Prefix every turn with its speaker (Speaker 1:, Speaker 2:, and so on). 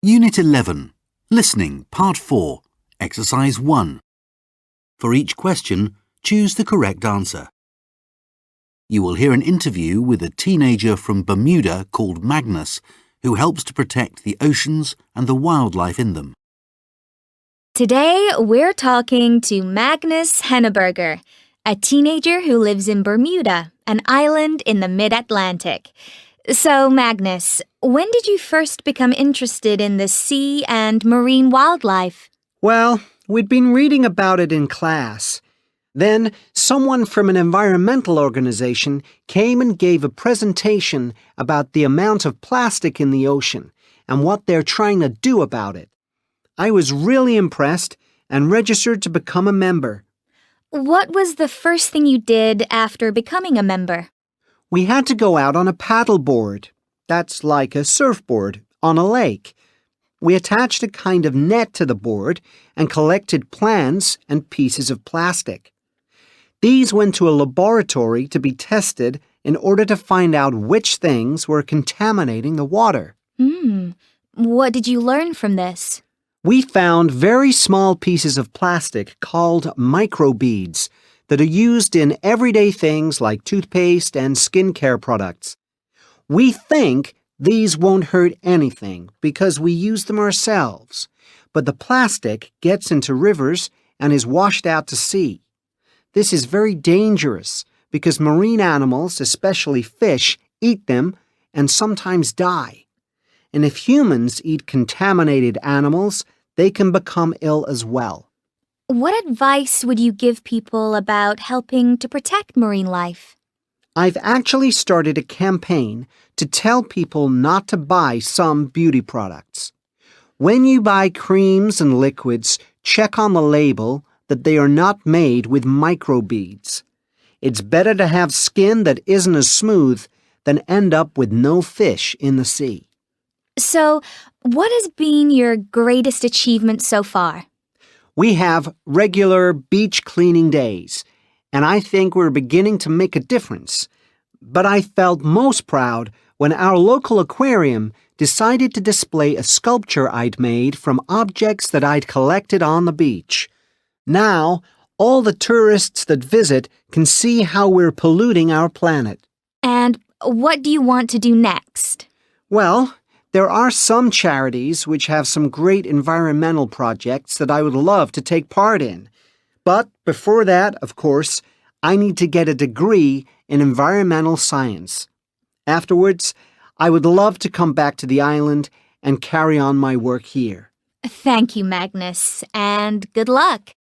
Speaker 1: Unit 11. Listening, Part 4, Exercise 1. For each question, choose the correct answer. You will hear an interview with a teenager from Bermuda called Magnus, who helps to protect the oceans and the wildlife in them.
Speaker 2: Today, we're talking to Magnus Henneberger, a teenager who lives in Bermuda, an island in the mid-Atlantic. So, Magnus, when did you first become interested in the sea and marine wildlife?
Speaker 3: Well, we'd been reading about it in class. Then, someone from an environmental organization came and gave a presentation about the amount of plastic in the ocean and what they're trying to do about it. I was really impressed and registered to become a member.
Speaker 2: What was the first thing you did after becoming a member?
Speaker 3: We had to go out on a paddleboard. That's like a surfboard on a lake. We attached a kind of net to the board and collected plants and pieces of plastic. These went to a laboratory to be tested in order to find out which things were contaminating the water.
Speaker 2: What did you learn from this?
Speaker 3: We found very small pieces of plastic called microbeads that are used in everyday things like toothpaste and skincare products. We think these won't hurt anything because we use them ourselves, but the plastic gets into rivers and is washed out to sea. This is very dangerous because marine animals, especially fish, eat them and sometimes die. And if humans eat contaminated animals, they can become ill as well.
Speaker 2: What advice would you give people about helping to protect marine life?
Speaker 3: I've actually started a campaign to tell people not to buy some beauty products. When you buy creams and liquids, check on the label that they are not made with microbeads. It's better to have skin that isn't as smooth than end up with no fish in the sea.
Speaker 2: So, what has been your greatest achievement so far?
Speaker 3: We have regular beach cleaning days, and I think we're beginning to make a difference. But I felt most proud when our local aquarium decided to display a sculpture I'd made from objects that I'd collected on the beach. Now, all the tourists that visit can see how we're polluting our planet.
Speaker 2: And what do you want to do next?
Speaker 3: Well, there are some charities which have some great environmental projects that I would love to take part in. But before that, of course, I need to get a degree in environmental science. Afterwards, I would love to come back to the island and carry on my work here.
Speaker 2: Thank you, Magnus, and good luck.